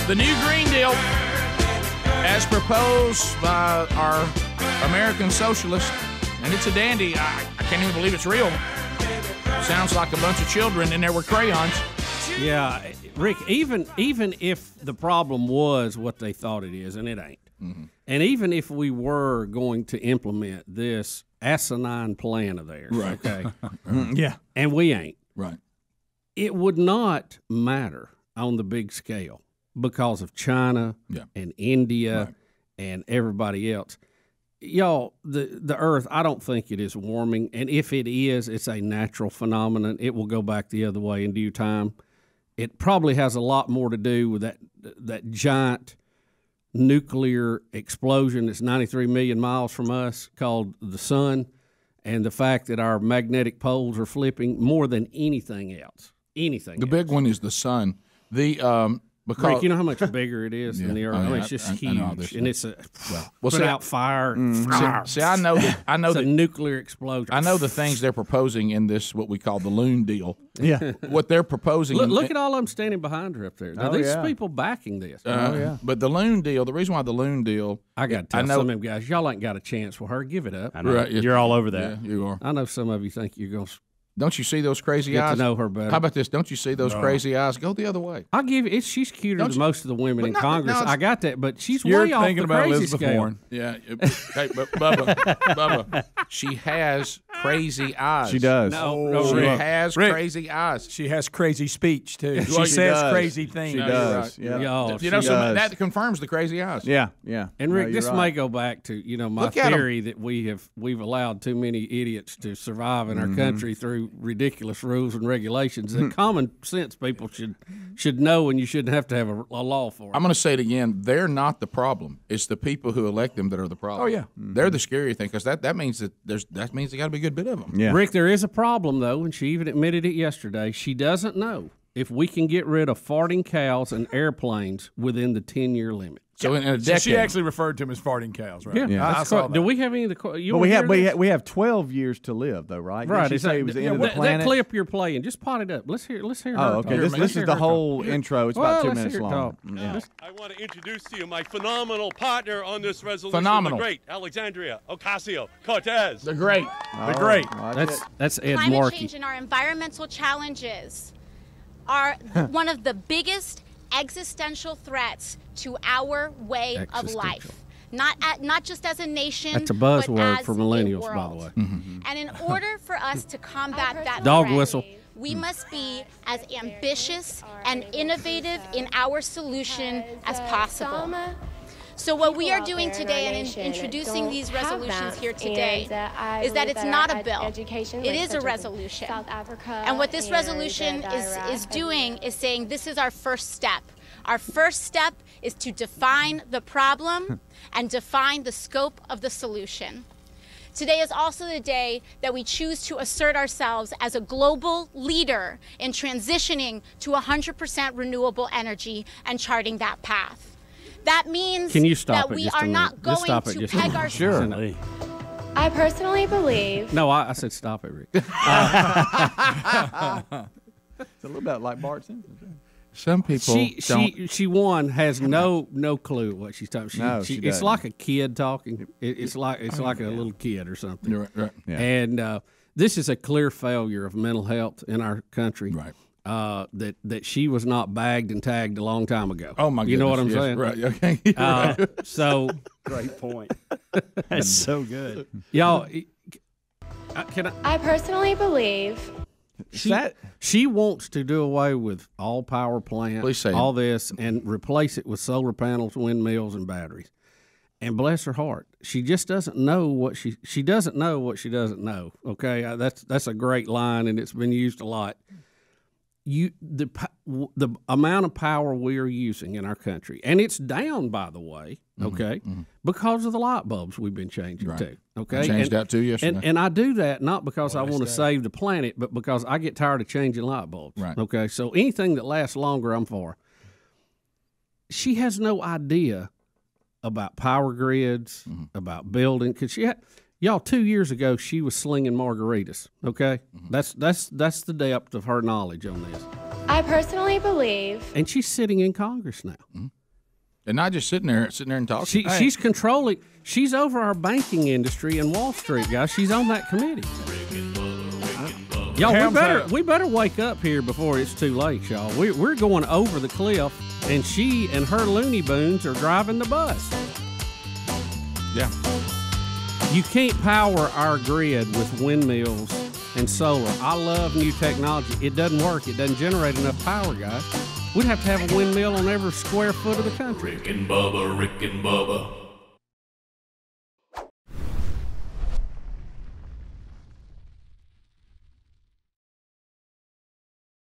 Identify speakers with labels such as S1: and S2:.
S1: The new Green Deal, as proposed by our American socialists, and it's a dandy. I can't even believe it's real. Sounds like a bunch of children in there with crayons.
S2: Yeah, Rick, even if the problem was what they thought it is, and it ain't, and even if we were going to implement this asinine plan of theirs,
S1: Right.
S2: okay,
S3: Yeah.
S2: and we ain't,
S1: Right.
S2: it would not matter on the big scale because of China and India and everybody else. Y'all, the Earth, I don't think it is warming, and if it is, it's a natural phenomenon. It will go back the other way in due time. It probably has a lot more to do with that giant nuclear explosion that's 93 million miles from us called the sun, and the fact that our magnetic poles are flipping more than anything else.
S1: The big one is the sun. Because
S2: Rick, you know how much bigger it is than the Earth? I mean, it's just huge, and it's put out fire.
S1: See, I know
S2: it's a nuclear explosion.
S1: I know the things they're proposing in this, what we call the loon deal.
S3: Yeah.
S1: What they're proposing.
S2: Look at all of them standing behind her up there. Now, these people backing this.
S1: But the loon deal, the reason why the loon deal.
S2: I got to tell some of them guys, y'all ain't got a chance with her. Give it up.
S3: I know.
S1: Right,
S3: You're all over that.
S1: Yeah, you are.
S2: I know some of you think you're going to
S1: Don't you see those crazy
S2: get
S1: eyes?
S2: to know her better.
S1: How about this? Don't you see those crazy eyes? Go the other way.
S2: I'll give you, she's cuter than most of the women in Congress. I got that, but she's
S3: You're
S2: way off
S3: thinking
S2: the
S3: about
S2: crazy
S3: Elizabeth
S2: scale.
S3: Warren.
S1: Yeah. Hey, but Bubba, she has crazy eyes.
S3: She does.
S1: She
S2: Rick.
S1: has crazy eyes.
S4: She has crazy speech, too.
S3: She
S4: She says
S3: does.
S4: crazy things.
S3: She
S1: No,
S3: does.
S1: you're right.
S3: Yeah.
S2: Y'all,
S1: You know,
S2: she-
S1: so
S3: does.
S1: that confirms the crazy eyes.
S3: Yeah.
S2: And Rick,
S3: No,
S2: this
S3: you're
S2: may
S3: right.
S2: go back to my
S1: Look at 'em.
S2: theory that we've allowed too many idiots to survive in our country through ridiculous rules and regulations that common sense people should know, and you shouldn't have to have a law for it.
S1: I'm going to say it again. They're not the problem. It's the people who elect them that are the problem.
S4: Oh, yeah.
S1: They're the scary thing because that means that they got to be a good bit of them.
S3: Yeah.
S2: Rick, there is a problem, though, and she even admitted it yesterday. She doesn't know if we can get rid of farting cows and airplanes within the 10-year limit.
S1: So in a
S4: So
S1: decade,
S4: she actually referred to him as farting cows, right?
S3: Yeah.
S4: I saw that.
S2: Do we have any of the you
S3: But
S2: wanna hear this?
S3: we have 12 years to live, though, right?
S2: Right,
S3: Didn't she say it was the end of the
S2: that
S3: planet?
S2: clip you're playing. Just pot it up. Let's hear. Let's hear. her
S3: Oh, okay.
S2: talk.
S3: This is the whole intro. It's about 2
S2: let's
S3: minutes
S2: hear it
S3: long.
S2: talk.
S3: Yeah.
S5: I want to introduce to you my phenomenal partner on this resolution,
S1: Phenomenal.
S5: the great Alexandria Ocasio-Cortez.
S1: they're great.
S4: They're great.
S2: That's Ed
S6: Climate
S2: Markey.
S6: change and our environmental challenges are one of the biggest existential threats to our way of life. Not just as a nation.
S2: That's a
S6: but
S2: buzzword
S6: as
S2: for
S6: a
S2: millennials, by the
S6: world.
S2: way.
S6: And in order for us to combat that
S2: Dog
S6: threat,
S2: whistle.
S6: we must be as ambitious and innovative in our solution as possible. So what we are doing today and in introducing these resolutions here today is that it's not a bill. It is a resolution. And what this resolution is doing is saying this is our first step. Our first step is to define the problem and define the scope of the solution. Today is also the day that we choose to assert ourselves as a global leader in transitioning to 100% renewable energy and charting that path. That means
S2: Can you stop
S6: that
S2: it
S6: we
S2: just a
S6: are
S2: minute?
S6: not
S2: Just
S6: going
S2: stop it
S6: to
S2: just a
S6: peg
S2: minute.
S6: ourselves.
S2: Sure.
S7: I personally believe.
S2: No, I said stop it, Rick.
S3: It's a little bit like Bart Simpson.
S1: Some people don't.
S2: She has no clue what she's talking.
S3: No, she
S2: it's
S3: doesn't.
S2: like a kid talking. It's like a little kid or something.
S1: Right.
S3: Yeah.
S2: And this is a clear failure of mental health in our country.
S1: Right.
S2: That she was not bagged and tagged a long time ago.
S1: Oh my goodness.
S2: You know what I'm
S1: yes,
S2: saying?
S1: Right. Okay.
S2: So
S3: Great point.
S4: That's so good.
S2: y'all,
S7: I personally believe.
S2: she wants to do away with all power plants,
S1: Please say it.
S2: all this, and replace it with solar panels, windmills, and batteries. And bless her heart, she just doesn't know what she doesn't know what she doesn't know. Okay, that's a great line, and it's been used a lot. The amount of power we are using in our country, and it's down, by the way, okay, because of the light bulbs we've been changing too. Okay,
S1: Changed that too yesterday.
S2: And I do that not because I want to save the planet, but because I get tired of changing light bulbs.
S1: Right.
S2: Okay, so anything that lasts longer, I'm for. She has no idea about power grids, about building, because y'all 2 years ago she was slinging margaritas. Okay, that's the depth of her knowledge on this.
S7: I personally believe.
S2: And she's sitting in Congress now.
S1: And not just sitting there and talking.
S2: She's controlling. She's over our banking industry in Wall Street, guys. She's on that committee. Y'all, we better wake up here before it's too late, y'all. We're going over the cliff, and she and her loony boons are driving the bus.
S1: Yeah.
S2: You can't power our grid with windmills and solar. I love new technology. It doesn't work. It doesn't generate enough power, guys. We'd have to have a windmill on every square foot of the country.
S8: Rick and Bubba, Rick and Bubba.